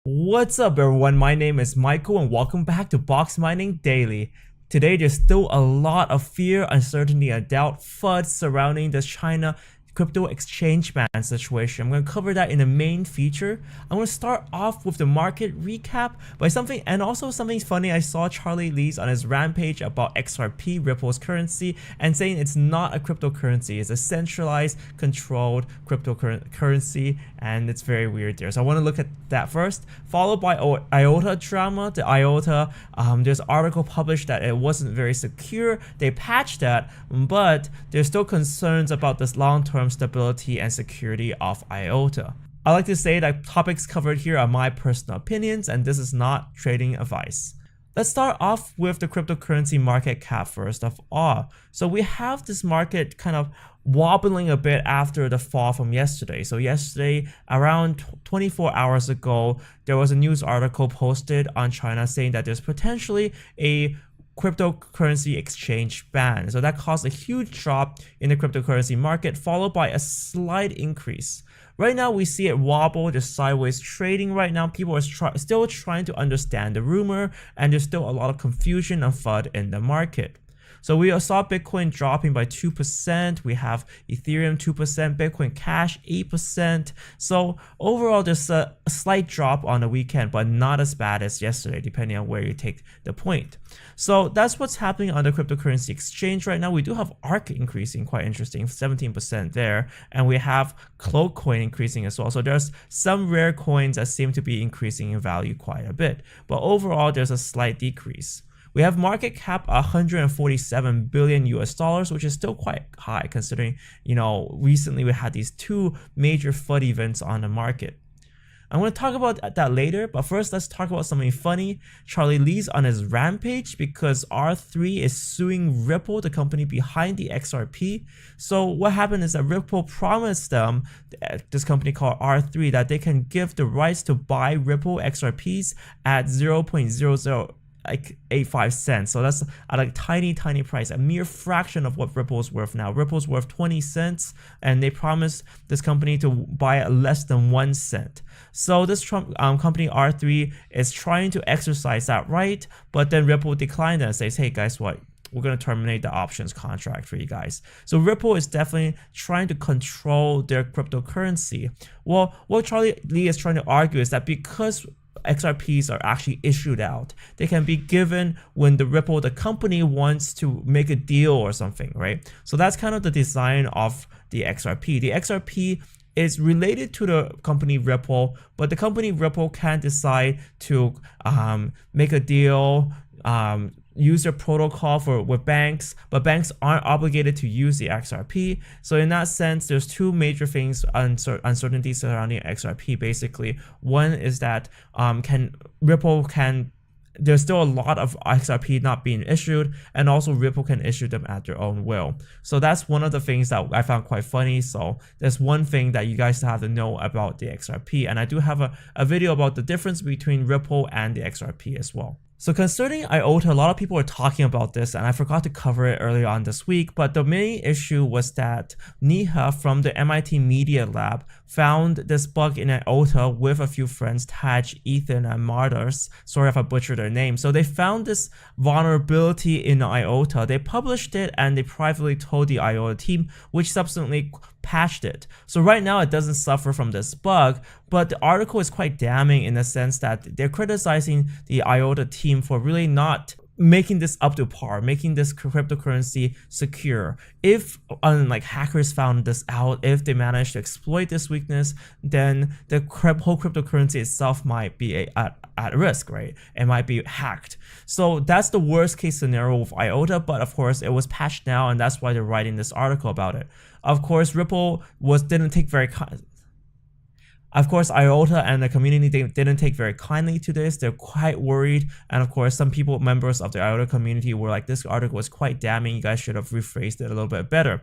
What's up everyone, my name is Michael and welcome back to Box Mining Daily. Today there's still a lot of fear, uncertainty and doubt FUD surrounding the China crypto exchange ban situation. I'm going to cover that in the main feature. I'm going to start off with the market recap by something, and also something funny. I saw Charlie Lee's on his rampage about XRP, Ripple's currency, and saying it's not a cryptocurrency, it's a centralized controlled cryptocurrency, and it's very weird there. So I want to look at that first, followed by IOTA drama. The IOTA, there's an article published that it wasn't very secure. They patched that, but there's still concerns about this long-term stability and security of IOTA. I like to say that topics covered here are my personal opinions and this is not trading advice. Let's start off with the cryptocurrency market cap first of all. So we have this market kind of wobbling a bit after the fall from yesterday. So yesterday, around 24 hours ago, there was a news article posted on China saying that there's potentially a cryptocurrency exchange ban. So that caused a huge drop in the cryptocurrency market, followed by a slight increase. Right now, we see it wobble, just sideways trading right now. People are still trying to understand the rumor, and there's still a lot of confusion and FUD in the market. So we saw Bitcoin dropping by 2%, we have Ethereum 2%, Bitcoin Cash 8%. So overall, there's a slight drop on the weekend, but not as bad as yesterday, depending on where you take the point. So that's what's happening on the cryptocurrency exchange right now. We do have ARK increasing, quite interesting, 17% there, and we have Cloak Coin increasing as well. So there's some rare coins that seem to be increasing in value quite a bit, but overall, there's a slight decrease. We have market cap 147 billion US dollars, which is still quite high considering, recently we had these two major FUD events on the market. I'm going to talk about that later, but first let's talk about something funny. Charlie Lee's on his rampage because R3 is suing Ripple, the company behind the XRP. So what happened is that Ripple promised them, this company called R3, that they can give the rights to buy Ripple XRPs at 0.0085 cents. So that's at a tiny price, a mere fraction of what Ripple's worth now. Ripple's worth 20 cents and they promised this company to buy at less than 1 cent. So this company R3 is trying to exercise that right, but then Ripple declined and says, hey guys, what? We're going to terminate the options contract for you guys. So Ripple is definitely trying to control their cryptocurrency. Well, what Charlie Lee is trying to argue is that because XRPs are actually issued out, they can be given when the company wants to make a deal or something, right? So that's kind of the design of the XRP. The XRP is related to the company Ripple, but the company Ripple can decide to make a deal, use their protocol with banks, but banks aren't obligated to use the XRP. So in that sense, there's two major things, uncertainties surrounding XRP basically. One is that there's still a lot of XRP not being issued, and also Ripple can issue them at their own will. So that's one of the things that I found quite funny. So there's one thing that you guys have to know about the XRP, and I do have a video about the difference between Ripple and the XRP as well. So concerning IOTA, a lot of people are talking about this, and I forgot to cover it earlier on this week, but the main issue was that Neha from the MIT Media Lab found this bug in IOTA with a few friends, Taj, Ethan, and Martyrs. Sorry if I butchered their name. So they found this vulnerability in IOTA. They published it and they privately told the IOTA team, which subsequently patched it. So right now it doesn't suffer from this bug, but the article is quite damning in the sense that they're criticizing the IOTA team for really not making this up to par, making this cryptocurrency secure. If hackers found this out, if they managed to exploit this weakness, then the whole cryptocurrency itself might be at risk, right? It might be hacked. So that's the worst case scenario with IOTA, but of course it was patched now, and that's why they're writing this article about it. Of course, Ripple didn't take very Of course, IOTA and the community, they didn't take very kindly to this. They're quite worried. And of course, some members of the IOTA community were like, this article was quite damning. You guys should have rephrased it a little bit better.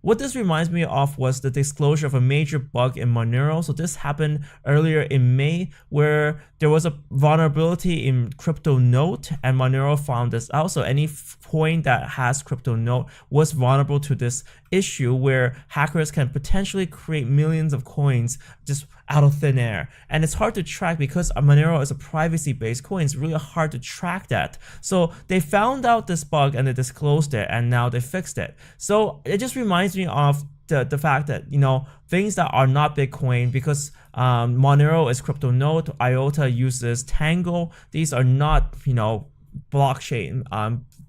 What this reminds me of was the disclosure of a major bug in Monero. So this happened earlier in May, where there was a vulnerability in CryptoNote, and Monero found this out. So any coin that has CryptoNote was vulnerable to this issue, where hackers can potentially create millions of coins just out of thin air, and it's hard to track because Monero is a privacy-based coin. It's really hard to track that. So they found out this bug and they disclosed it, and now they fixed it. So it just reminds me of the fact that, you know, things that are not Bitcoin, because Monero is crypto node, IOTA uses Tango. These are not, you know, blockchain,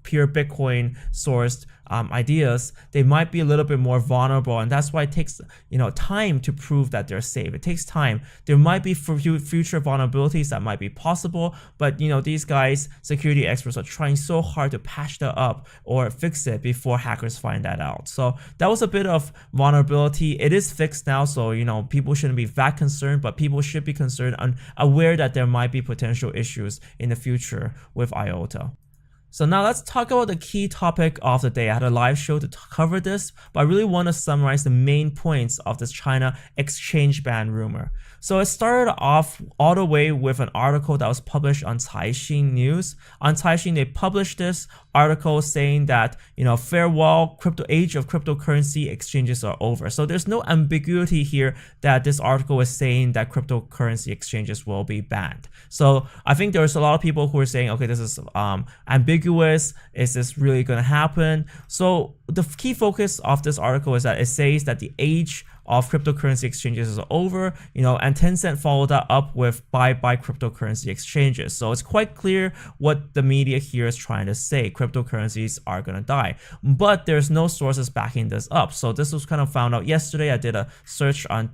pure Bitcoin sourced ideas. They might be a little bit more vulnerable, and that's why it takes, you know, time to prove that they're safe. It takes time. There might be future vulnerabilities that might be possible, but, you know, these guys, security experts, are trying so hard to patch that up or fix it before hackers find that out. So that was a bit of vulnerability. It is fixed now, so, you know, people shouldn't be that concerned, but people should be concerned and aware that there might be potential issues in the future with IOTA. So now let's talk about the key topic of the day. I had a live show to cover this, but I really want to summarize the main points of this China exchange ban rumor. So it started off all the way with an article that was published on Caixin News. On Caixin, they published this article saying that, you know, farewell, age of cryptocurrency exchanges are over. So there's no ambiguity here that this article is saying that cryptocurrency exchanges will be banned. So I think there's a lot of people who are saying, okay, this is ambiguous. Is this really going to happen? So the key focus of this article is that it says that the age of cryptocurrency exchanges is over, you know, and Tencent followed that up with bye cryptocurrency exchanges. So it's quite clear what the media here is trying to say. Cryptocurrencies are gonna die, but there's no sources backing this up. So this was kind of found out yesterday. I did a search on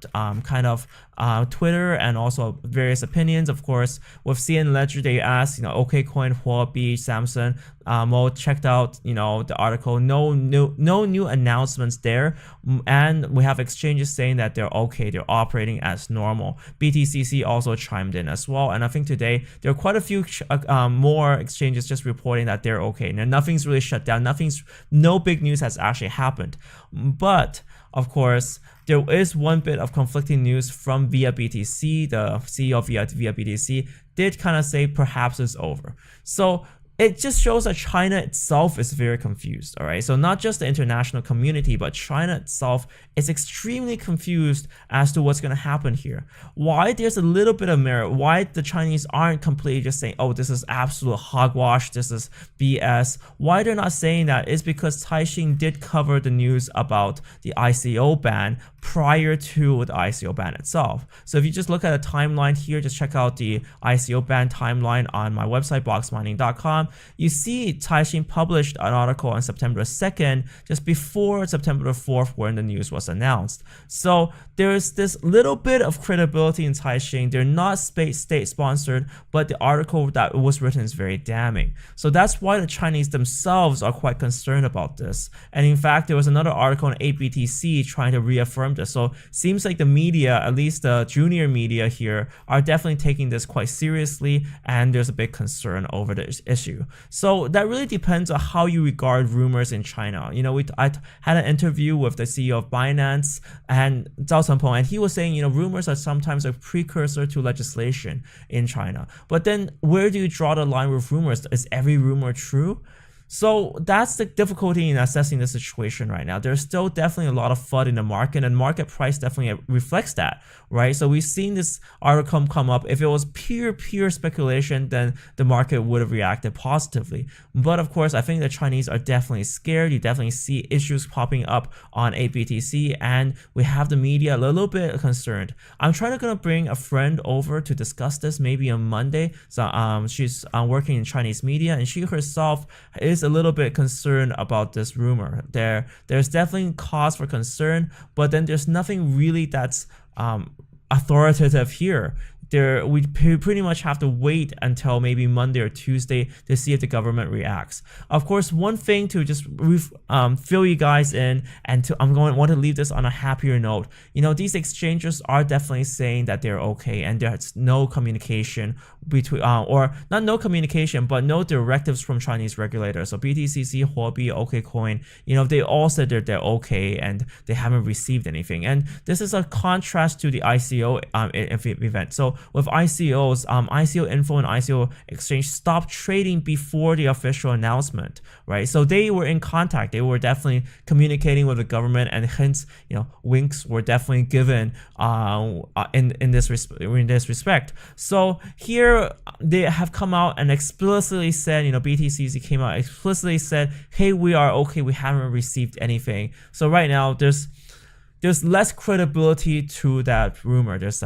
Twitter and also various opinions. Of course, with CN Ledger, they asked, you know, OKCoin, Huobi, Samsung, Mo checked out, you know, the article. No new announcements there, and we have exchanges saying that they're okay, they're operating as normal. BTCC also chimed in as well, and I think today there are quite a few more exchanges just reporting that they're okay. Now nothing's really shut down. No big news has actually happened, but of course, there is one bit of conflicting news from Via BTC. The CEO of Via BTC did kind of say perhaps it's over. So it just shows that China itself is very confused, all right? So not just the international community, but China itself is extremely confused as to what's going to happen here. Why there's a little bit of merit, why the Chinese aren't completely just saying, oh, this is absolute hogwash, this is BS. Why they're not saying that is because Caixin did cover the news about the ICO ban prior to the ICO ban itself. So if you just look at a timeline here, just check out the ICO ban timeline on my website, boxmining.com. You see Caixin published an article on September 2nd, just before September 4th, when the news was announced. So there's this little bit of credibility in Caixin. They're not state sponsored, but the article that was written is very damning. So that's why the Chinese themselves are quite concerned about this. And in fact, there was another article on ABTC trying to reaffirm this. So seems like the media, at least the junior media here, are definitely taking this quite seriously, and there's a big concern over this issue. So that really depends on how you regard rumors in China. You know, I had an interview with the CEO of Binance and Zhao Chenpeng, and he was saying, you know, rumors are sometimes a precursor to legislation in China. But then where do you draw the line with rumors? Is every rumor true? So that's the difficulty in assessing the situation right now. There's still definitely a lot of FUD in the market, and market price definitely reflects that, right? So we've seen this article come up. If it was pure speculation, then the market would have reacted positively. But of course, I think the Chinese are definitely scared. You definitely see issues popping up on ABTC, and we have the media a little bit concerned. I'm trying to bring a friend over to discuss this maybe on Monday. So she's working in Chinese media, and she herself is a little bit concerned about this rumor. There's definitely cause for concern, but then there's nothing really that's authoritative here. We pretty much have to wait until maybe Monday or Tuesday to see if the government reacts. Of course, one thing to just fill you guys in, and want to leave this on a happier note. You know, these exchanges are definitely saying that they're okay, and there's no communication between, or not no communication, but no directives from Chinese regulators. So BTCC, Huobi, OKCoin, you know, they all said that they're okay and they haven't received anything. And this is a contrast to the ICO event. So also with ICOs, ICO Info and ICO Exchange stopped trading before the official announcement, right? So they were in contact. They were definitely communicating with the government, and hence, winks were definitely given in this respect. So here they have come out and explicitly said, BTCC came out explicitly said, hey, we are okay. We haven't received anything. So right now there's less credibility to that rumor. There's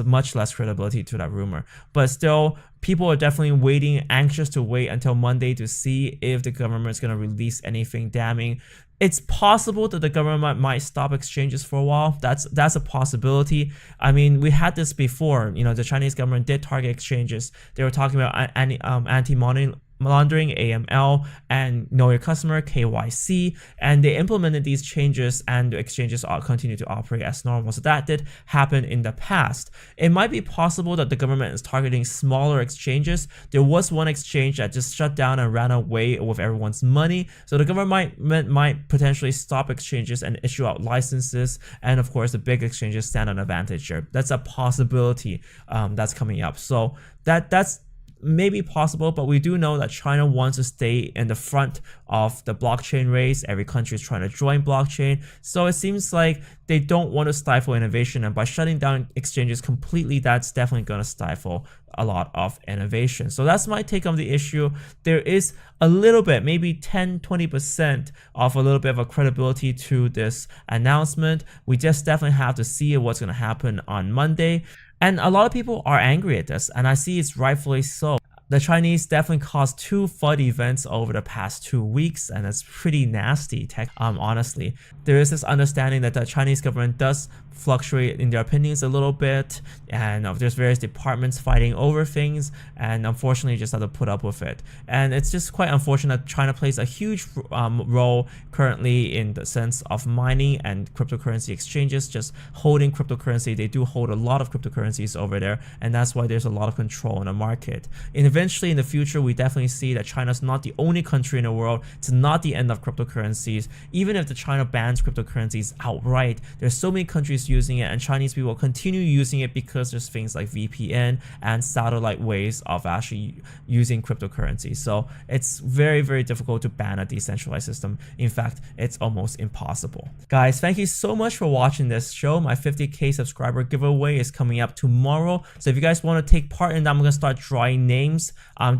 much less credibility to that rumor, but still people are definitely waiting, anxious to wait until Monday to see if the government is going to release anything damning. It's possible that the government might stop exchanges for a while. That's a possibility. I mean, we had this before. The Chinese government did target exchanges. They were talking about anti-money laundering, AML, and know your customer, KYC, and they implemented these changes, and the exchanges continue to operate as normal. So that did happen in the past. It might be possible that the government is targeting smaller exchanges. There was one exchange that just shut down and ran away with everyone's money. So the government might potentially stop exchanges and issue out licenses. And of course, the big exchanges stand on advantage here. That's a possibility that's coming up. So that's maybe possible, but we do know that China wants to stay in the front of the blockchain race. Every country is trying to join blockchain. So it seems like they don't want to stifle innovation, and by shutting down exchanges completely, that's definitely going to stifle a lot of innovation. So that's my take on the issue. There is a little bit, maybe 10-20% of a little bit of a credibility to this announcement. We just definitely have to see what's going to happen on Monday. And a lot of people are angry at this, and I see it's rightfully so. The Chinese definitely caused 2 FUD events over the past 2 weeks, and it's pretty nasty, honestly. There is this understanding that the Chinese government does fluctuate in their opinions a little bit, and there's various departments fighting over things, and unfortunately you just have to put up with it. And it's just quite unfortunate that China plays a huge role currently in the sense of mining and cryptocurrency exchanges, just holding cryptocurrency. They do hold a lot of cryptocurrencies over there, and that's why there's a lot of control in the market. And eventually in the future, we definitely see that China's not the only country in the world. It's not the end of cryptocurrencies. Even if the China bans cryptocurrencies outright, there's so many countries using it, and Chinese people continue using it because there's things like VPN and satellite ways of actually using cryptocurrency. So it's very, very difficult to ban a decentralized system. In fact, it's almost impossible. Guys, thank you so much for watching this show. My 50K subscriber giveaway is coming up tomorrow. So if you guys want to take part in that, I'm going to start drawing names.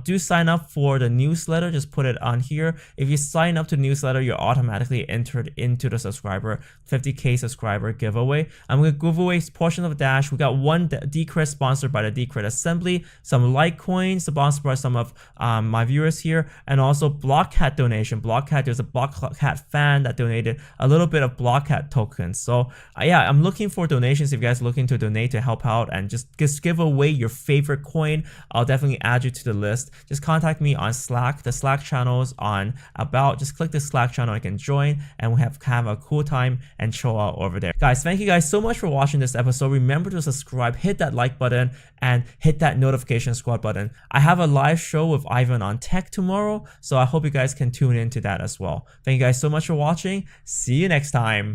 Do sign up for the newsletter. Just put it on here. If you sign up to the newsletter, you're automatically entered into the 50K subscriber giveaway. I'm going to give away portion of the Dash. We got one Decred sponsored by the Decred Assembly, some Litecoin sponsored by some of my viewers here, and also Blockcat donation. Blockcat, there's a Blockcat fan that donated a little bit of Blockcat tokens. So yeah, I'm looking for donations. If you guys are looking to donate to help out and just give away your favorite coin, I'll definitely add you to the list. Just contact me on Slack. The Slack channel is on about. Just click the Slack channel, I can join, and we have a cool time and chill out over there. Guys, thank you guys so much for watching this episode. Remember to subscribe, hit that like button, and hit that notification squad button. I have a live show with Ivan on Tech tomorrow, so I hope you guys can tune into that as well. Thank you guys so much for watching. See you next time.